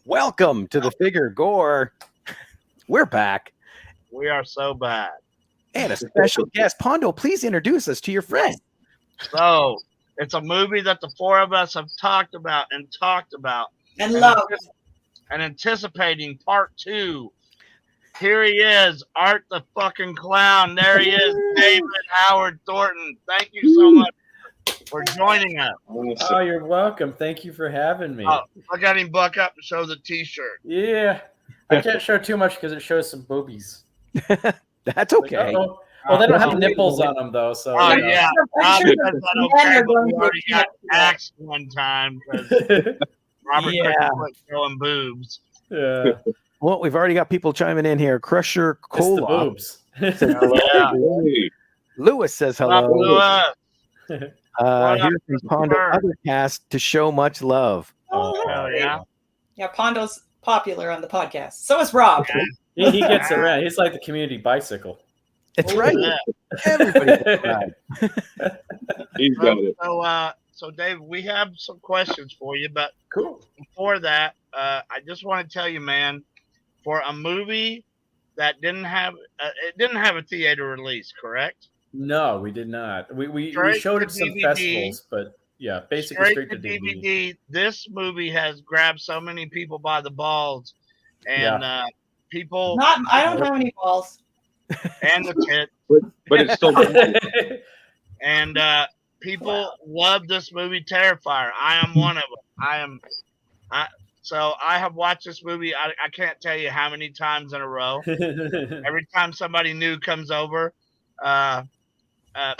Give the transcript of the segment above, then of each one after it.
Welcome to the Figure Gore. We're back. We are so bad. And a special guest. Pondo, please introduce us to your friend. So, it's a movie that the four of us have talked about and love and anticipating part 2. Here he is, Art the fucking Clown. There he is, David Howard Thornton. Thank you so much for joining us. Oh, you're welcome. Thank you for having me. Oh, look at him buck up and show the t-shirt. Yeah. I can't show too much because it shows some boobies. That's okay. Like, well, they don't have nipples on them, though. So, Oh, you know. yeah. Because okay, but we already got axed one time because Robert quit showing boobs. Yeah. Well, we've already got people chiming in here. Crusher Cola. It's the boobs. Yeah. Lewis says hello. Lewis. Here's from Pondo other cast to show much love. Oh, yeah. Yeah, Pondo's popular on the podcast. So is Rob. He gets around. He's like the community bicycle. It's right. Yeah. Everybody can ride. He's got it. So Dave, we have some questions for you, but Cool. before that, I just want to tell you, man, for a movie that didn't have a theater release, correct? No, we did not. We to showed it at some DVD. festivals, but yeah, basically straight to DVD. This movie has grabbed so many people by the balls, and people I don't have any balls. and the tit, But it's still and people love this movie, Terrifier. I am one of them. So I have watched this movie. I can't tell you how many times in a row. Every time somebody new comes over,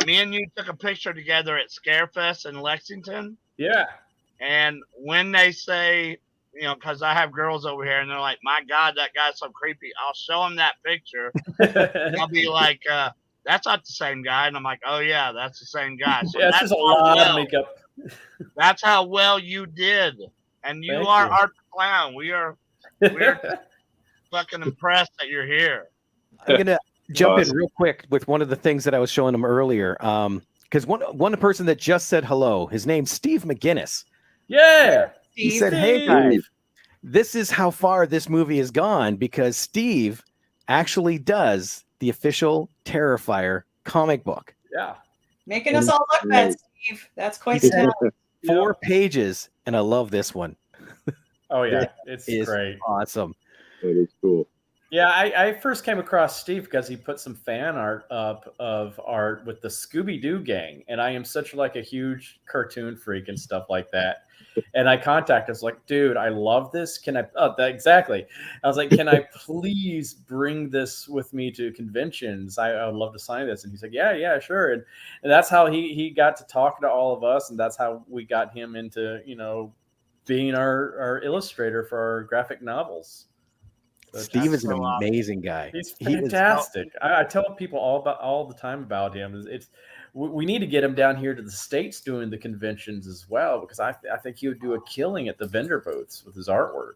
me and you took a picture together at Scarefest in Lexington. Yeah. And when they say, because I have girls over here and they're like, my God, that guy's so creepy. I'll show them that picture. And I'll be like, that's not the same guy. And I'm like, oh, yeah, that's the same guy. So That's just a lot of makeup. That's how well you did. And you Thank are you. Art the Clown. We're fucking impressed that you're here. I'm going to jump in real quick with one of the things that I was showing them earlier. Because one person that just said hello, his name's Steve McGinnis. Yeah. He said, hey, guys, this is how far this movie has gone because Steve actually does the official Terrifier comic book. Yeah. Making us all look bad, Steve. That's quite sad. 4 pages, and I love this one. Oh, yeah. It's It's great. awesome. That is cool. Yeah, I first came across Steve because he put some fan art up of art with the Scooby-Doo gang, and I am such like a huge cartoon freak and stuff like that. And I contacted us like, dude, I love this. Can I? Oh, exactly. I was like, can I please bring this with me to conventions? I would love to sign this. And he's like, yeah, sure. And that's how he got to talk to all of us, and that's how we got him into being our illustrator for our graphic novels. So Steve is an amazing guy. He's fantastic. I tell people all the time about him. We need to get him down here to the States doing the conventions as well, because I think he would do a killing at the vendor booths with his artwork.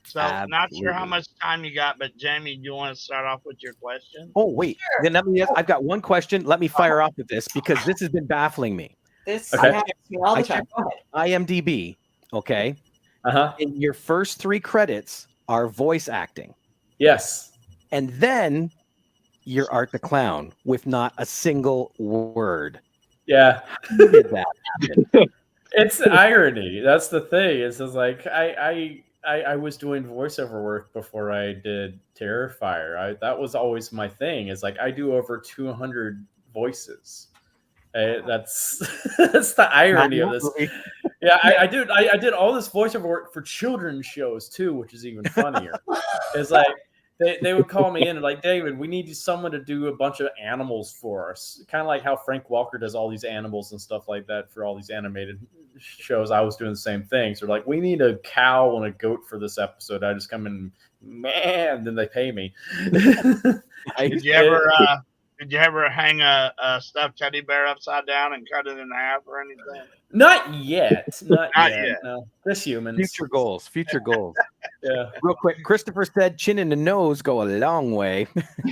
So not sure how much time you got, but Jamie, do you want to start off with your question? Oh, wait. Sure. Then I've got one question. Let me fire off with this because this has been baffling me. This Okay. happens to me all the time. Go ahead. IMDb, okay? Uh-huh. And your first 3 credits are voice acting. Yes. And then you're Art the Clown with not a single word. Yeah. How did that happen? It's irony. That's the thing. It's just like I was doing voiceover work before I did Terrifier. That was always my thing. It's like I do over 200 voices. That's the irony of this. Yeah, I did all this voiceover work for children's shows too, which is even funnier. It's like they would call me in and like, David, we need someone to do a bunch of animals for us. Kind of like how Frank Walker does all these animals and stuff like that for all these animated shows. I was doing the same thing. So like, we need a cow and a goat for this episode. I just come in, man, then they pay me. Did you ever hang a stuffed teddy bear upside down and cut it in half or anything? Not yet. Not yet. yet. No, just humans. Future goals. Yeah. Real quick, Christopher said chin and the nose go a long way.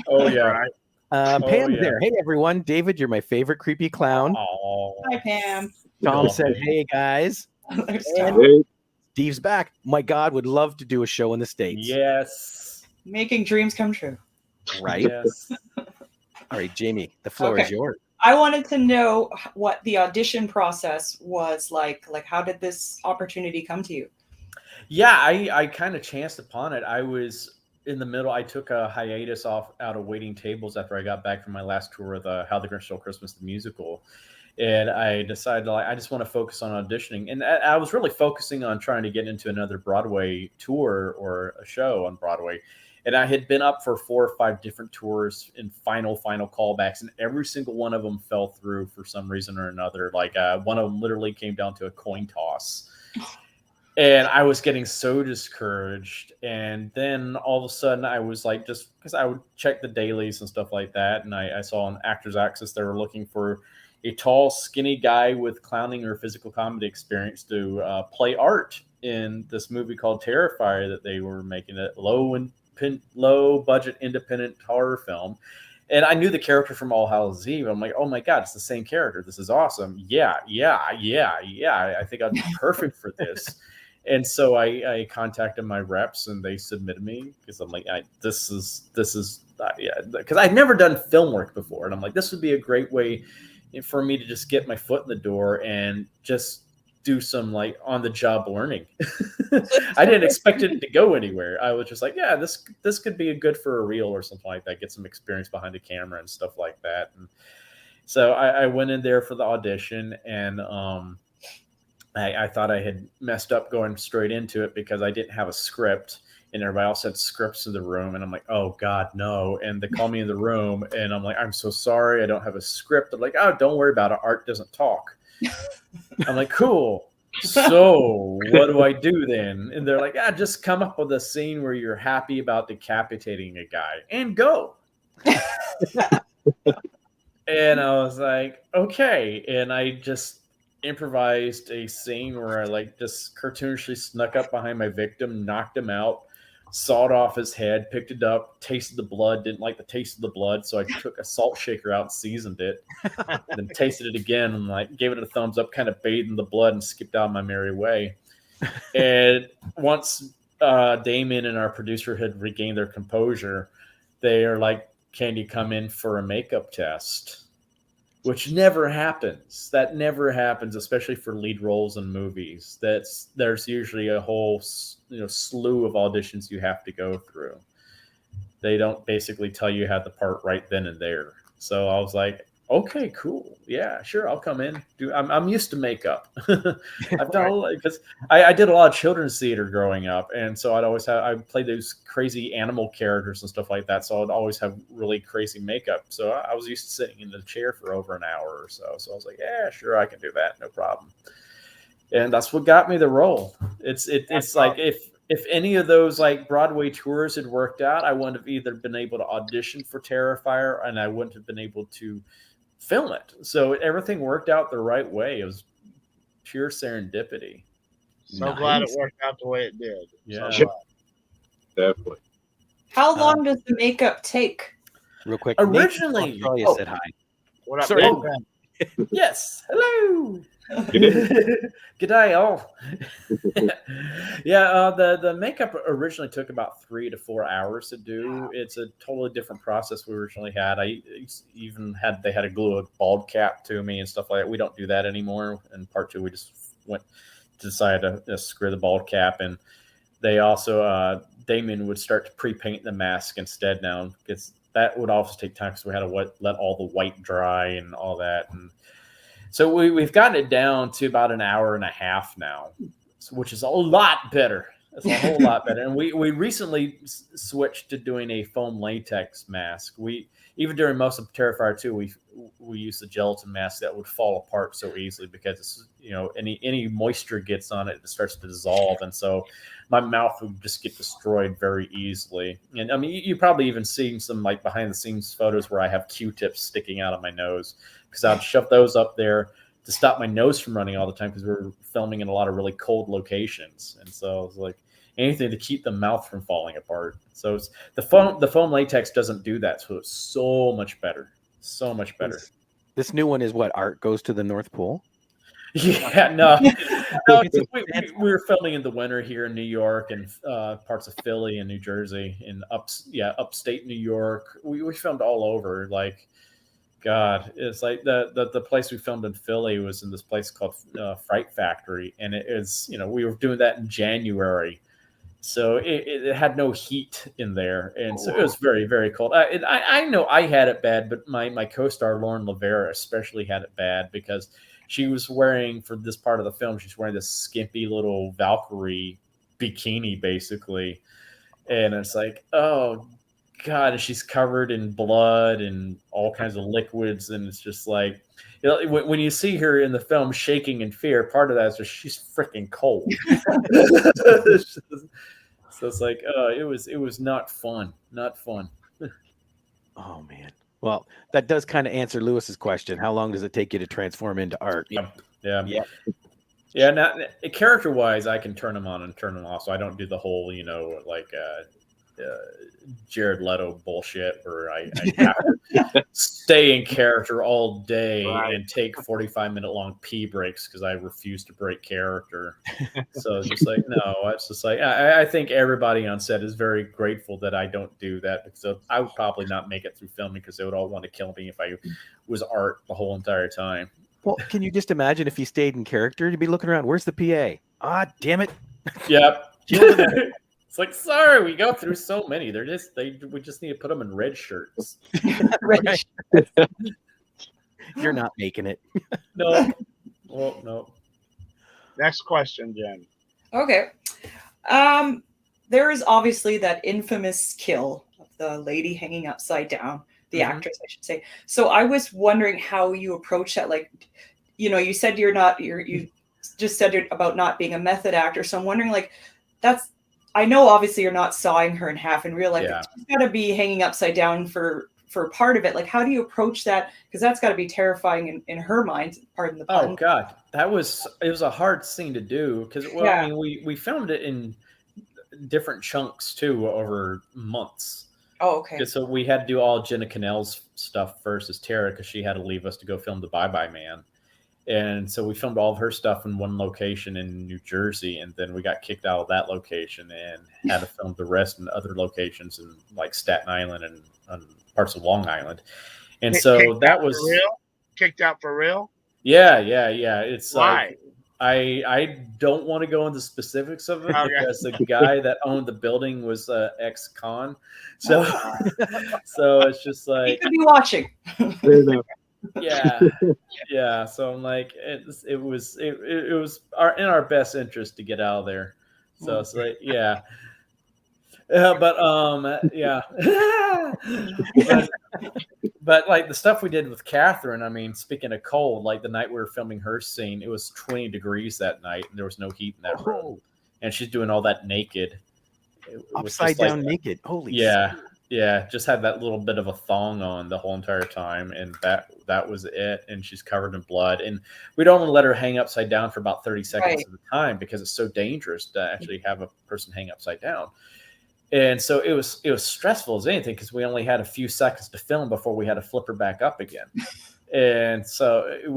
Oh yeah. Pam's there. Hey everyone, David, you're my favorite creepy clown. Oh. Hi, Pam. Tom said, hey guys. There's And Tom. Hey, Steve's back. My God, would love to do a show in the States. Yes. Making dreams come true. Right? Yes. All right, Jamie, the floor is Okay. yours. I wanted to know what the audition process was like. Like, how did this opportunity come to you? Yeah, I kind of chanced upon it. I was in the middle. I took a hiatus out of waiting tables after I got back from my last tour of How the Grinch Stole Christmas, the musical. And I decided I just want to focus on auditioning. And I was really focusing on trying to get into another Broadway tour or a show on Broadway. And I had been up for 4 or 5 different tours in final callbacks, and every single one of them fell through for some reason or another. Like one of them literally came down to a coin toss. And I was getting so discouraged. And then all of a sudden I was like, just because I would check the dailies and stuff like that. And I saw on Actors Access, they were looking for a tall, skinny guy with clowning or physical comedy experience to play Art in this movie called Terrifier that they were making, a low budget independent horror film. And I knew the character from All Hallows Eve. I'm like, oh my God, it's the same character. This is awesome. Yeah. I think I'd be perfect for this. And so I contacted my reps and they submitted me because I'm like, this is because I'd never done film work before. And I'm like, this would be a great way for me to just get my foot in the door and just do some like on the job learning. I didn't expect it to go anywhere. I was just like, yeah, this could be good for a reel or something like that. Get some experience behind the camera and stuff like that. And so I went in there for the audition, and I thought I had messed up going straight into it because I didn't have a script, and everybody else had scripts in the room. And I'm like, oh God, no. And they call me in the room and I'm like, I'm so sorry, I don't have a script. They're like, oh, don't worry about it. Art doesn't talk. I'm like, cool. So what do I do then? And they're like, just come up with a scene where you're happy about decapitating a guy and go. And I was like, okay. And I just improvised a scene where I like just cartoonishly snuck up behind my victim, knocked him out, sawed off his head, picked it up, tasted the blood, didn't like the taste of the blood, so I took a salt shaker out and seasoned it, then tasted it again and like gave it a thumbs up, kind of bathed in the blood and skipped out my merry way. And once Damon and our producer had regained their composure, they are like, can you come in for a makeup test? Which never happens. That never happens, especially for lead roles in movies. There's usually a whole slew of auditions you have to go through. They don't basically tell you how the part right then and there. So I was like, okay, cool, yeah, sure, I'll come in. I'm used to makeup. I've done because I did a lot of children's theater growing up, and so I played those crazy animal characters and stuff like that. So I'd always have really crazy makeup. So I was used to sitting in the chair for over an hour or so. So I was like, yeah, sure, I can do that, no problem. And that's what got me the role. It's like if any of those like Broadway tours had worked out, I wouldn't have either been able to audition for Terrifier, and I wouldn't have been able to film it. So everything worked out the right way. It was pure serendipity. So glad it worked out the way it did. Yeah. So definitely. How long does the makeup take? Real quick. Originally- Nate from Australia said hi. what up, Sorry. man? Yes. Hello. Good day, all. Yeah, the makeup originally took about 3 to 4 hours to do. It's a totally different process we originally had. They had to glue a bald cap to me and stuff like that. We don't do that anymore. In part 2, we just decided to screw the bald cap, and they also Damien would start to pre-paint the mask instead now, because that would also take time because we had to let all the white dry and all that. And so we've gotten it down to about an hour and a half now, which is a lot better. It's a whole lot better. And we recently switched to doing a foam latex mask. We even during most of Terrifier 2, we used a gelatin mask that would fall apart so easily because it's, any moisture gets on it, it starts to dissolve, and so my mouth would just get destroyed very easily. And I mean, you probably even seen some like behind the scenes photos where I have Q-tips sticking out of my nose because I'd shove those up there to stop my nose from running all the time because we're filming in a lot of really cold locations, and so it's like anything to keep the mouth from falling apart. So it's the foam latex doesn't do that, so it's so much better. So much better. This new one is what? Art goes to the North Pole? Yeah, no. We were filming in the winter here in New York and parts of Philly and New Jersey and upstate New York. We filmed all over. Like, God, it's like the place we filmed in Philly was in this place called Fright Factory, and it is, we were doing that in January. So it had no heat in there, and so it was very, very cold. I know I had it bad, but my co-star Lauren Lavera especially had it bad because she was wearing, for this part of the film, she's wearing this skimpy little Valkyrie bikini, basically, and it's like, oh God, and she's covered in blood and all kinds of liquids, and it's just like, when you see her in the film shaking in fear, part of that is just she's freaking cold. So it's like, it was not fun. Oh man. Well, that does kind of answer Lewis's question. How long does it take you to transform into Art? Yeah. Now, character-wise, I can turn them on and turn them off, so I don't do the whole, Jared Leto bullshit where I have to stay in character all day and take 45-minute long pee breaks because I refuse to break character. So it's just like, no, it's just like, I think everybody on set is very grateful that I don't do that because I would probably not make it through filming because they would all want to kill me if I was Art the whole entire time. Well, can you just imagine if he stayed in character? You'd be looking around. Where's the PA? Ah, damn it. Yep. It's like, sorry, we go through so many. We just need to put them in red shirts. You're not making it. No. Well, no. Next question, Jen. Okay. There is obviously that infamous kill of the lady hanging upside down, the actress, I should say. So I was wondering how you approach that. Like, you said you just said about not being a method actor. So I'm wondering, like, I know obviously you're not sawing her in half in real life. Yeah. She's got to be hanging upside down for part of it. Like, how do you approach that? Because that's got to be terrifying in her mind. Pardon the pun. Oh God, it was a hard scene to do because I mean we filmed it in different chunks too over months. Oh, okay. So we had to do all Jenna Cannell's stuff first as Tara because she had to leave us to go film the Bye Bye Man. And so we filmed all of her stuff in one location in New Jersey, and then we got kicked out of that location and had to film the rest in other locations in like Staten Island and parts of Long Island. And so that was kicked out for real. Yeah. It's why? I don't want to go into specifics of it because the guy that owned the building was ex-con. So it's just like he could be watching. Yeah. So I'm like, it was in our best interest to get out of there. So it's like, yeah. But like the stuff we did with Catherine, I mean, speaking of cold, like the night we were filming her scene, it was 20 degrees that night and there was no heat in that room. And she's doing all that naked. Upside down naked. Holy shit. Yeah, just had that little bit of a thong on the whole entire time, and that was it. And she's covered in blood, and we don't want to let her hang upside down for about 30 seconds at a time because it's so dangerous to actually have a person hang upside down. And so it was stressful as anything because we only had a few seconds to film before we had to flip her back up again. And so it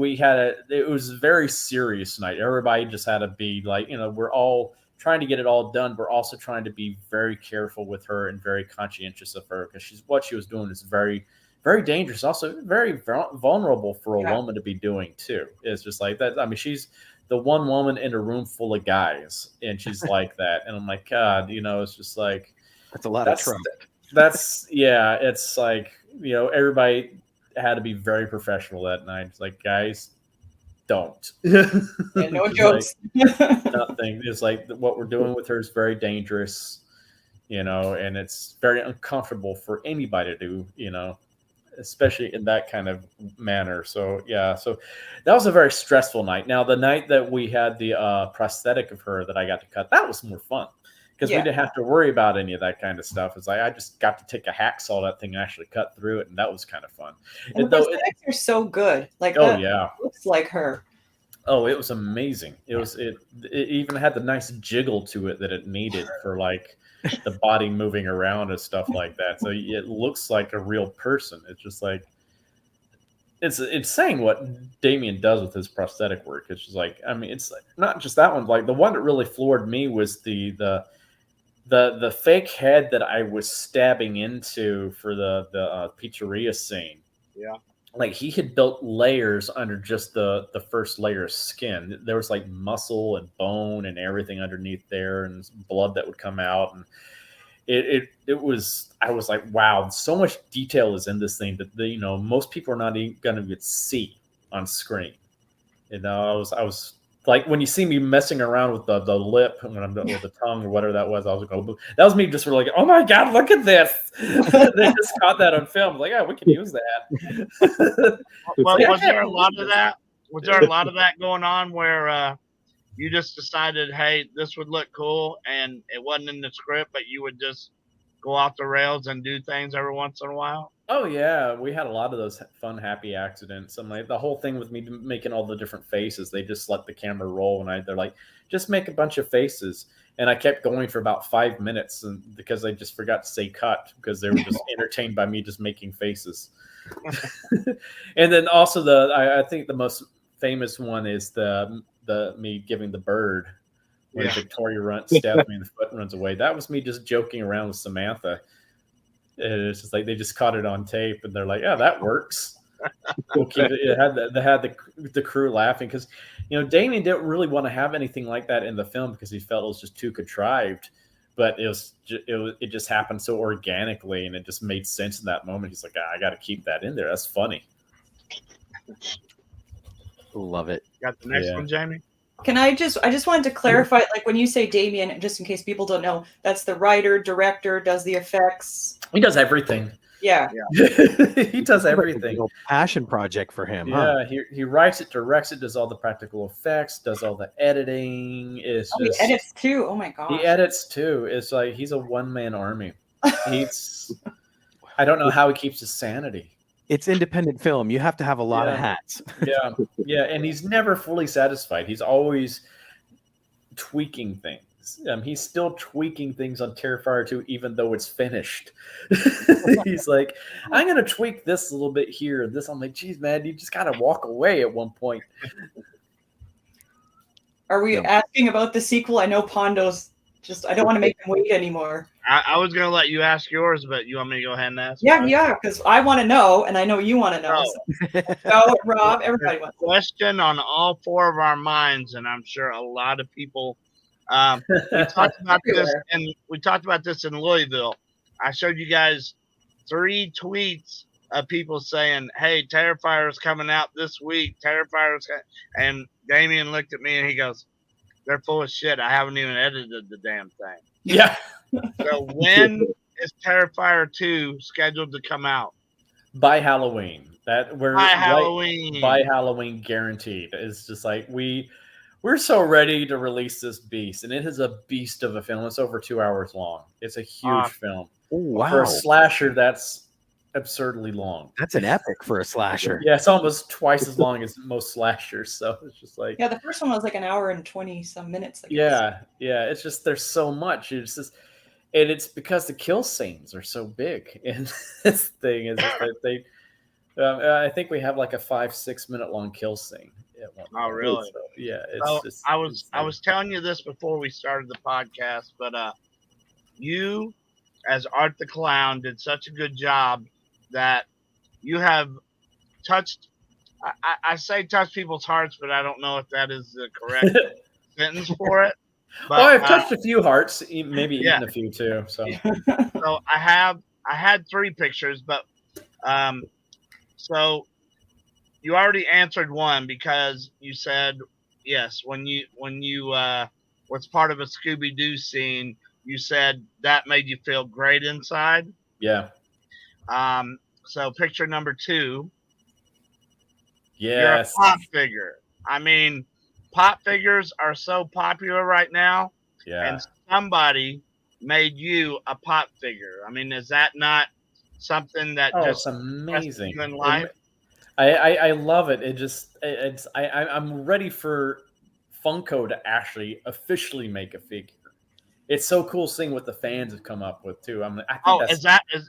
was a very serious night. Everybody just had to be like, we're all trying to get it all done. We're also trying to be very careful with her and very conscientious of her because what she was doing is very, very dangerous. Also very vulnerable for a woman to be doing too. It's just like that. I mean, she's the one woman in a room full of guys and she's like that. And I'm like, God, it's just like, that's a lot of trouble. It's like, everybody had to be very professional that night. It's like, guys, don't. Yeah, no It's jokes. like, nothing. It's like what we're doing with her is very dangerous, and it's very uncomfortable for anybody to do, especially in that kind of manner. So yeah, so that was a very stressful night. Now the night that we had the prosthetic of her that I got to cut, that was more fun because we Yeah. didn't have to worry about any of that kind of stuff. It's like I just got to take a hacksaw that thing and actually cut through it, and that was kind of fun. And the prosthetics are so good. Like Oh that yeah. looks like her. Oh, it was amazing. It even had the nice jiggle to it that it needed for like the body moving around and stuff like that. So it looks like a real person. It's just like it's insane what Damien does with his prosthetic work. It's just like, I mean, it's not just that one. Like the one that really floored me was the fake head that I was stabbing into for the pizzeria scene. Yeah. Like he had built layers under just the first layer of skin. There was like muscle and bone and everything underneath there, and blood that would come out. And it was, I was like, wow, so much detail is in this thing that most people are not even going to get see on screen. I was like, when you see me messing around with the lip when I'm with the tongue or whatever that was like, oh, that was me just sort of like, oh my god, look at this. They just caught that on film. Like, yeah, we can use that. Well, was there a lot of that? Was there a lot of that going on where you just decided, hey, this would look cool, and it wasn't in the script, but you would just go off the rails and do things every once in a while? Oh yeah, we had a lot of those fun, happy accidents. And like the whole thing with me making all the different faces, they just let the camera roll, and they're like, just make a bunch of faces. And I kept going for about 5 minutes, and because I just forgot to say cut because they were just entertained by me just making faces. And then also I think the most famous one is the me giving the bird when Victoria stabs me in the foot and runs away. That was me just joking around with Samantha. And it's just like they just caught it on tape, and they're like, "Yeah, that works." They had the crew laughing because Damien didn't really want to have anything like that in the film because he felt it was just too contrived. But it just happened so organically, and it just made sense in that moment. He's like, I got to keep that in there. That's funny. Love it. Got the next one, Jamie? I just wanted to clarify, like when you say Damien, just in case people don't know, that's the writer, director, does the effects. He does everything. Yeah. He does everything. Passion project for him. Yeah, he writes it, directs it, does all the practical effects, does all the editing. He edits too. Oh my god. He edits too. It's like he's a one-man army. I don't know how he keeps his sanity. It's independent film. You have to have a lot of hats. Yeah, and he's never fully satisfied. He's always tweaking things. He's still tweaking things on Terrifier 2, even though it's finished. He's like, I'm going to tweak this a little bit here. This, I'm like, geez, man, you just got to walk away at one point. Are we asking about the sequel? I know Pondo's I don't want to make them wait anymore. I was going to let you ask yours, but you want me to go ahead and ask? Yeah, because I want to know, and I know you want to know. So, Rob, everybody wants to know. Question on all four of our minds, and I'm sure a lot of people. We talked about this, and we talked about this in Louisville. I showed you guys 3 tweets of people saying, "Hey, Terrifier is coming out this week. Terrifier is," and Damien looked at me and he goes, "They're full of shit. I haven't even edited the damn thing." Yeah. So when is Terrifier 2 scheduled to come out? By Halloween. Halloween. By Halloween, guaranteed. It's just like we're so ready to release this beast, and it is a beast of a film. It's over 2 hours long. It's a huge film. Oh, wow. For a slasher, that's absurdly long. That's an epic for a slasher. Yeah, it's almost twice as long as most slashers. So it's just like, yeah, the first one was like an hour and 20 some minutes. I guess. Yeah. It's just there's so much. It's just, and it's because the kill scenes are so big. And this thing is that they, I think we have like a 5-6 minute long kill scene. Oh, really? So, yeah. I was telling you this before we started the podcast, but you, as Art the Clown, did such a good job that you have touched. I say touch people's hearts, but I don't know if that is the correct sentence for it. But, I've touched a few hearts, maybe eaten a few too. So, so I had 3 pictures, but so you already answered one because you said yes when you was part of a Scooby-Doo scene. You said that made you feel great inside. Yeah. So picture number 2. Yes. You're a pop figure. I mean, pop figures are so popular right now, Yeah. and somebody made you a pop figure. I mean, is that not something that Oh, just it's amazing. you in life? I love it. I'm ready for Funko to actually officially make a figure. It's so cool seeing what the fans have come up with too. I think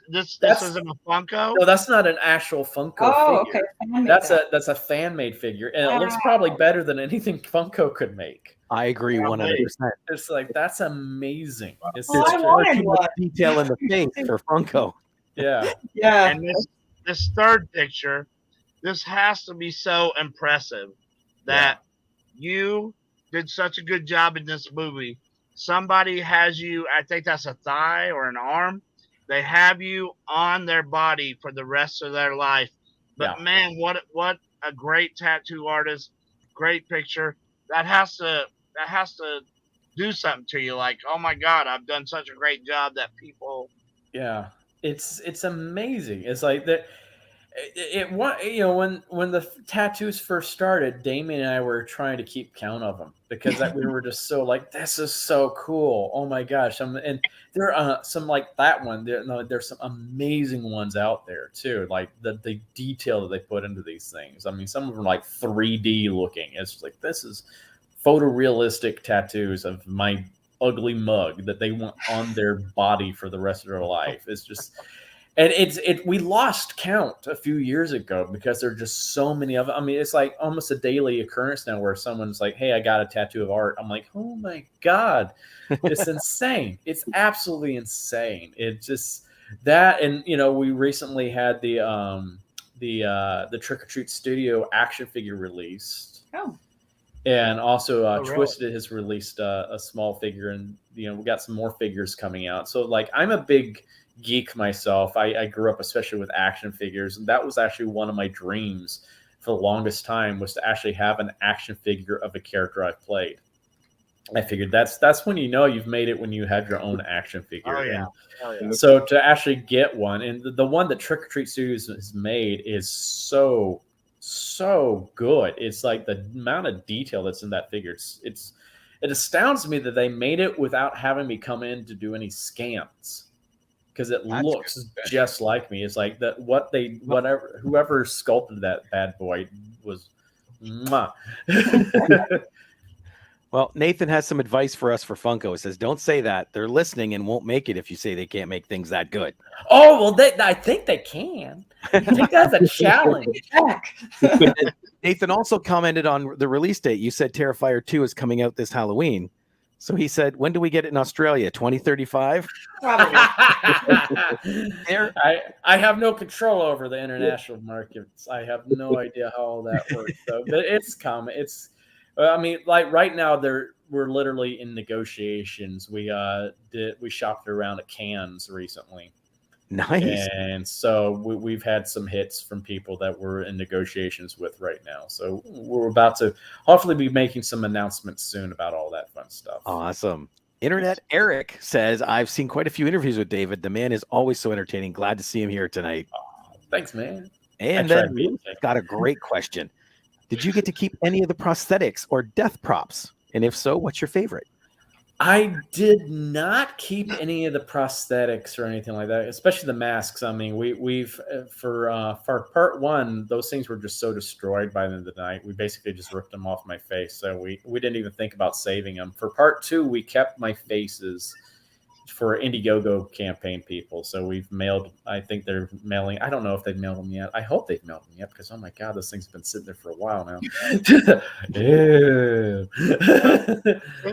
This that's isn't a Funko? no, that's not an actual Funko Oh, figure. okay. Fan made That's that. a fan made figure, and it looks probably better than anything Funko could make. I agree 100%. It's like that's amazing. It's Oh, such I a- wanted Too much one. detail in the face for Funko. yeah. Yeah. And this third picture, this has to be so impressive that you did such a good job in this movie. Somebody has you, I think that's a thigh or an arm. They have you on their body for the rest of their life. But Yeah. man, what a great tattoo artist, great picture. That has to do something to you. Like, oh my God, I've done such a great job that people. Yeah, it's amazing. It's like that. When the tattoos first started, Damien and I were trying to keep count of them because we were just so like, this is so cool. Oh my gosh! And there are some like that one. There's some amazing ones out there too. Like the detail that they put into these things. I mean, some of them are like 3D looking. It's just like this is photorealistic tattoos of my ugly mug that they want on their body for the rest of their life. It's just. And we lost count a few years ago because there are just so many of them. I mean, it's like almost a daily occurrence now where someone's like, "Hey, I got a tattoo of art." I'm like, "Oh my God, it's insane! It's absolutely insane!" It's just that, and we recently had the Trick or Treat Studio action figure released. Oh. And also, Really? Twisted has released a small figure, and we got some more figures coming out. So, like, I'm a big geek myself. I grew up especially with action figures, and that was actually one of my dreams for the longest time was to actually have an action figure of a character I've played. I figured that's when you've made it when you have your own action figure. Oh yeah. And Oh yeah. so to actually get one, and the one that Trick or Treat Studios has made is so good. It's like the amount of detail that's in that figure. It astounds me that they made it without having me come in to do any scans. Because it looks just like me. It's like that. Whoever sculpted that bad boy was. Mwah. Well, Nathan has some advice for us for Funko. It says, "Don't say that. They're listening and won't make it if you say they can't make things that good." Oh well, I think they can. I think that's a challenge. Nathan also commented on the release date. You said Terrifier 2 is coming out this Halloween. So he said, when do we get it in Australia? 2035? Probably. I have no control over the international markets. I have no idea how all that works. So, but it's coming. Like right now, we're literally in negotiations. We shopped around at Cannes recently. Nice. And so we've had some hits from people that we're in negotiations with right now. So we're about to hopefully be making some announcements soon about all that fun stuff. Awesome. Internet Eric says, I've seen quite a few interviews with David. The man is always so entertaining. Glad to see him here tonight. Oh, thanks, man. And then Luke got a great question. Did you get to keep any of the prosthetics or death props? And if so, what's your favorite? I did not keep any of the prosthetics or anything like that, especially the masks. I mean, we've for part one, those things were just so destroyed by the end of the night. We basically just ripped them off my face, so we didn't even think about saving them. For part two, we kept my faces for Indiegogo campaign people. So we've mailed. I think they're mailing. I don't know if they've mailed them yet. I hope they've mailed them yet because oh my God, this thing's been sitting there for a while now. Ew.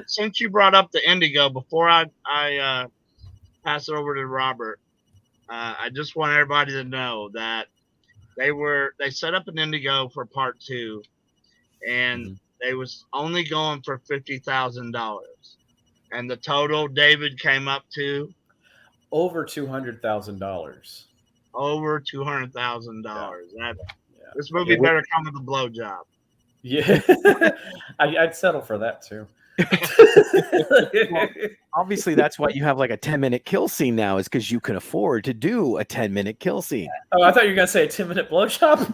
Since you brought up the Indigo, before I pass it over to Robert, I just want everybody to know that they set up an Indigo for part two, and they was only going for $50,000, and the total David came up to over $200,000. Over $200,000. This movie Yeah, better come with a blowjob. Yeah, I'd settle for that too. Well, obviously, that's why you have like a 10-minute kill scene now, is because you can afford to do a 10-minute kill scene. Oh, I thought you were gonna say a 10-minute blowjob.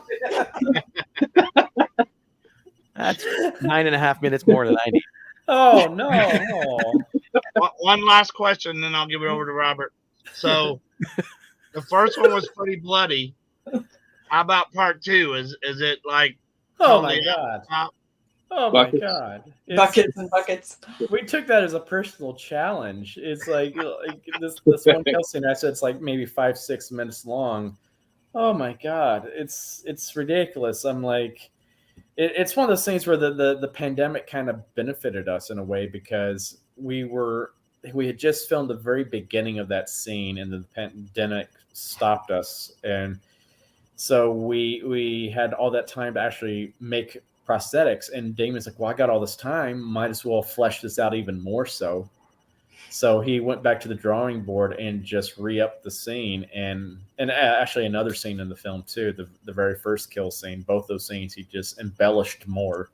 That's 9.5 minutes more than I need. Oh no! One last question, then I'll give it over to Robert. So, the first one was pretty bloody. How about part 2? Is it like? Oh my totally god! out? Oh my Buckets. god! Buckets and buckets. We took that as a personal challenge. It's like this one kill scene. I said it's like maybe 5-6 minutes long. Oh my god! It's ridiculous. I'm like, it's one of those things where the pandemic kind of benefited us in a way, because we had just filmed the very beginning of that scene, and the pandemic stopped us, and so we had all that time to actually make prosthetics. And Damien's like, well, I got all this time, might as well flesh this out even more. So he went back to the drawing board and just re-upped the scene, and actually another scene in the film too, the very first kill scene. Both those scenes he just embellished more,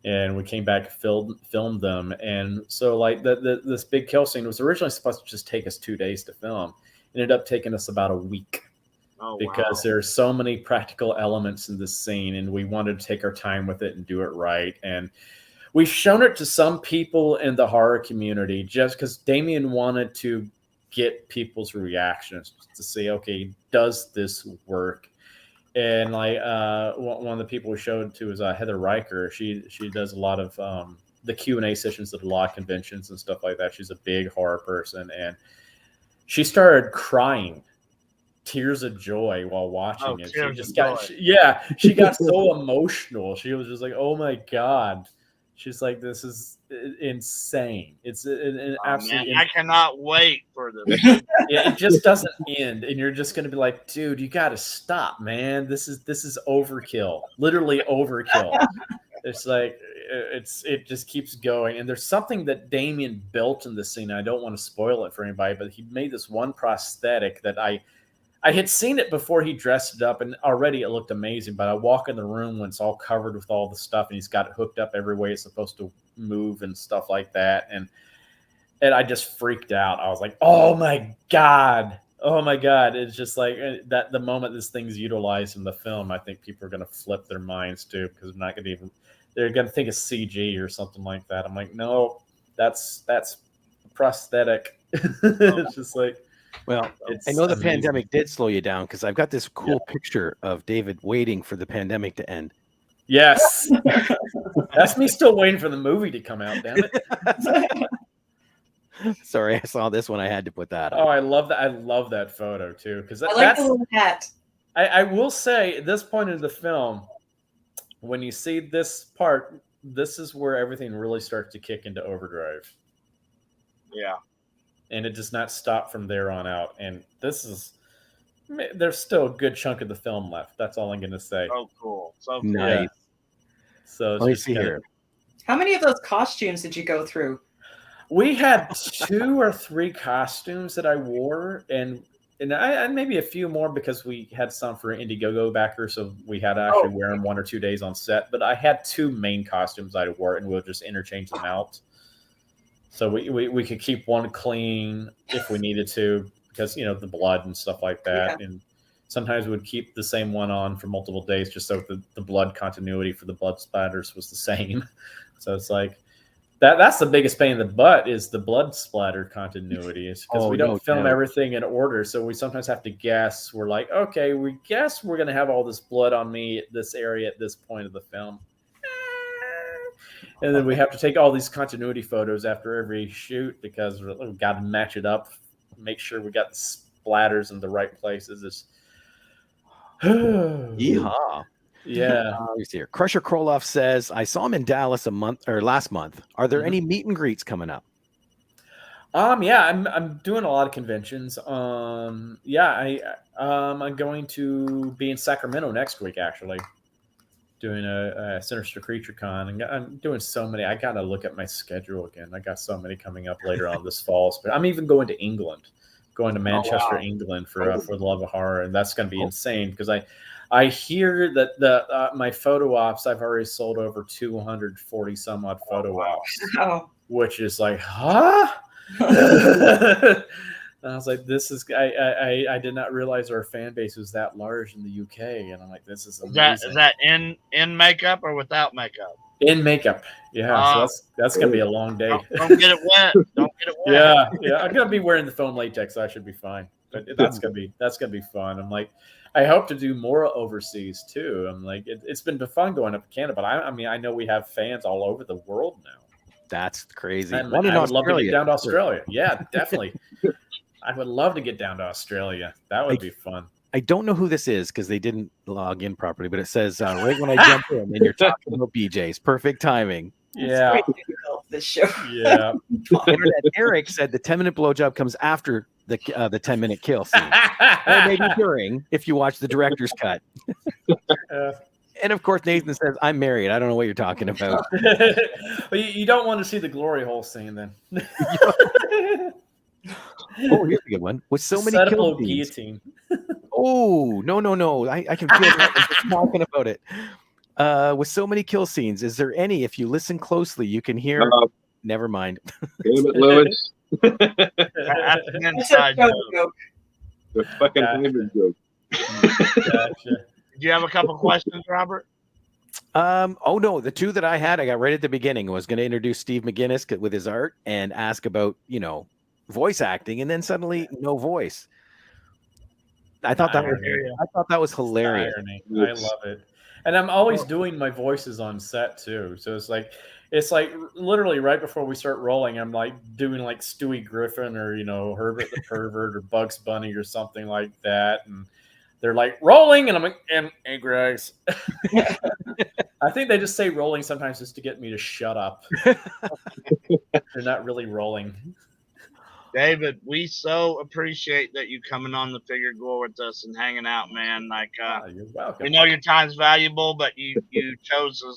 and we came back, filmed them. And so like this big kill scene was originally supposed to just take us 2 days to film. It ended up taking us about a week. Oh, Because there's so many practical elements in this scene, and we wanted to take our time with it and do it right. And we've shown it to some people in the horror community just because Damien wanted to get people's reactions to see, okay, does this work? And like one of the people we showed to is Heather Riker. She does a lot of the Q&A sessions at a lot of conventions and stuff like that. She's a big horror person, and she started crying tears of joy while watching it. She just she got so emotional. She was just like, oh my god. She's like, this is insane. It's an absolutely. I cannot wait for this. Yeah, it just doesn't end, and you're just gonna be like, dude, you got to stop, man. This is overkill, literally overkill. It's like it just keeps going, and there's something that Damien built in the scene. I don't want to spoil it for anybody, but he made this one prosthetic that I had seen it before he dressed it up, and already it looked amazing. But I walk in the room when it's all covered with all the stuff, and he's got it hooked up every way it's supposed to move and stuff like that. And I just freaked out. I was like, oh my god. It's just like that. The moment this thing's utilized in the film, I think people are going to flip their minds too, because they're going to think it's CG or something like that. I'm like, no, that's prosthetic. It's just like, well, I know the pandemic did slow you down, because I've got this cool picture of David waiting for the pandemic to end. Yes. That's me still waiting for the movie to come out, damn it. Sorry, I saw this one. I had to put that Oh, up. I love that. I love that photo too, because I like the little hat. I will say at this point in the film, when you see this part, this is where everything really starts to kick into overdrive. Yeah. And it does not stop from there on out. And there's still a good chunk of the film left. That's all I'm going to say. So cool. So cool. Nice. Yeah. So Let me see here. How many of those costumes did you go through? We had 2 or 3 costumes that I wore, and I maybe a few more because we had some for Indiegogo backers, so we had to actually wear them 1 or 2 days on set. But I had 2 main costumes I wore, and we'll just interchange them out. So we could keep one clean if we needed to, because the blood and stuff like that. Yeah. And sometimes we'd keep the same one on for multiple days just so the blood continuity for the blood splatters was the same. So it's like that's the biggest pain in the butt, is the blood splatter continuity, is because we don't film everything in order. So we sometimes have to guess. We're like, okay, we guess we're going to have all this blood on me at this area at this point of the film. And then we have to take all these continuity photos after every shoot, because we've got to match it up, make sure we got the splatters in the right places. It's Yeehaw. Yeah. Let me see here. Crusher Kroloff says, I saw him in Dallas last month. Are there any meet and greets coming up? Yeah, I'm doing a lot of conventions. I'm going to be in Sacramento next week, actually, doing a Sinister Creature Con, and I'm doing so many. I gotta look at my schedule again. I got so many coming up later on this fall. But I'm even going to England, going to Manchester, England for the Love of Horror, and that's going to be insane because I hear that my photo ops, I've already sold over 240 some odd photo ops, which is like, huh? And I was like, this is, I did not realize our fan base was that large in the UK. And I'm like, this is amazing. Is that in makeup or without makeup? In makeup. Yeah. So that's going to be a long day. Don't get it wet. Don't get it wet. Yeah. I'm going to be wearing the foam latex, so I should be fine. But that's going to be fun. I'm like, I hope to do more overseas too. I'm like, it's been fun going up to Canada, but I mean, I know we have fans all over the world now. That's crazy. I would love to get down to Australia. Yeah, definitely. I would love to get down to Australia. That would be fun. I don't know who this is because they didn't log in properly, but it says right when I jump in and you're talking about BJ's. Perfect timing. Yeah. This show. Yeah. Eric said the 10-minute blowjob comes after the 10-minute kill scene. Or maybe during, if you watch the director's cut. And of course, Nathan says, I'm married. I don't know what you're talking about. Well, you don't want to see the glory hole scene then. Oh, here's a good one. With so many kill scenes. Guillotine. Oh, no. I can feel that just talking about it. With so many kill scenes, is there any, if you listen closely, you can hear? Never mind. Damn it, Lewis. That's an inside joke. The fucking David joke. Gotcha. Do you have a couple questions, Robert? Oh no, the two that I had, I got right at the beginning. I was going to introduce Steve McGinnis with his art and ask about, voice acting, and then suddenly no voice. I thought that was hilarious. I love it. And I'm always doing my voices on set too. So it's like literally right before we start rolling, I'm like doing like Stewie Griffin or Herbert the Pervert or Bugs Bunny or something like that, and they're like rolling, and I'm like, hey guys. I think they just say rolling sometimes just to get me to shut up. They're not really rolling. David, we so appreciate that you coming on the Figure Gore with us and hanging out, man. Like, you're welcome. We know your time's valuable, but you chose to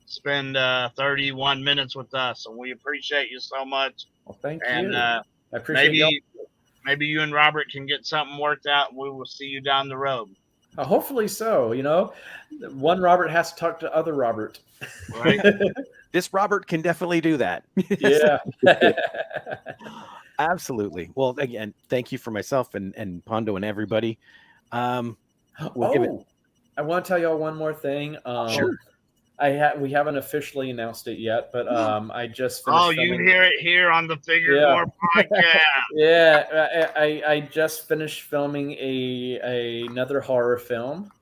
spend 31 minutes with us, and we appreciate you so much. Well, thank you. And I appreciate maybe you and Robert can get something worked out, and we will see you down the road. Hopefully so. One Robert has to talk to other Robert. Right. This Robert can definitely do that. Yeah. Absolutely. Well, again, thank you for myself and Pondo and everybody. I want to tell y'all one more thing. Sure. We haven't officially announced it yet, but I just finished you hear it here on the Figure Gore podcast. Yeah, I just finished filming another horror film,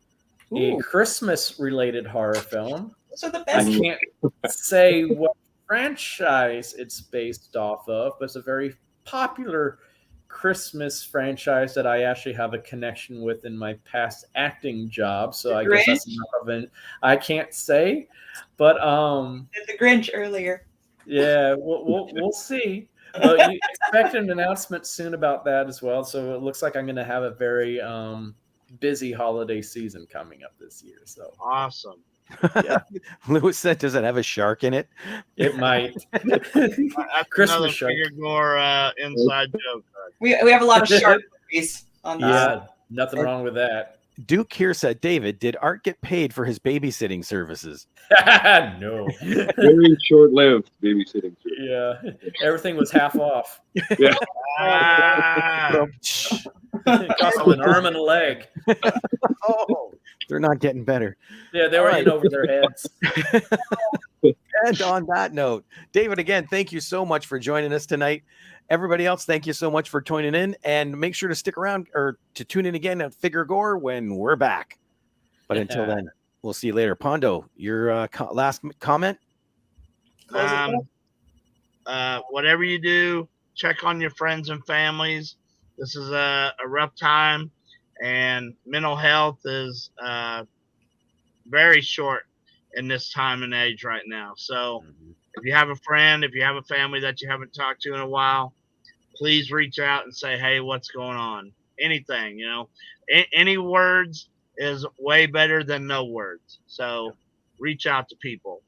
a Christmas-related horror film. Those are the best. I can't say what franchise it's based off of, but it's a very popular Christmas franchise that I actually have a connection with in my past acting job. So I guess that's enough of it. I can't say, but the Grinch earlier. Yeah, we'll see. You expect an announcement soon about that as well. So it looks like I'm going to have a very busy holiday season coming up this year. So awesome. Yeah. Lewis said, does it have a shark in it? It might. Christmas shark. Figure Gore inside joke. We have a lot of shark movies on this. Yeah, nothing wrong with that. Duke here said, David, did Art get paid for his babysitting services? No. Very short-lived babysitting service. Yeah, everything was half off. Yeah. It cost them an arm and a leg. Oh, they're not getting better. Yeah, they were in over their heads. And on that note, David, again, thank you so much for joining us tonight. Everybody else, thank you so much for tuning in, and make sure to stick around or to tune in again at Figure Gore when we're back. But until then, we'll see you later. Pondo, your last comment? Whatever you do, check on your friends and families. This is a rough time, and mental health is very short in this time and age right now. So if you have a friend, if you have a family that you haven't talked to in a while, please reach out and say, hey, what's going on? Anything, any words is way better than no words. So reach out to people.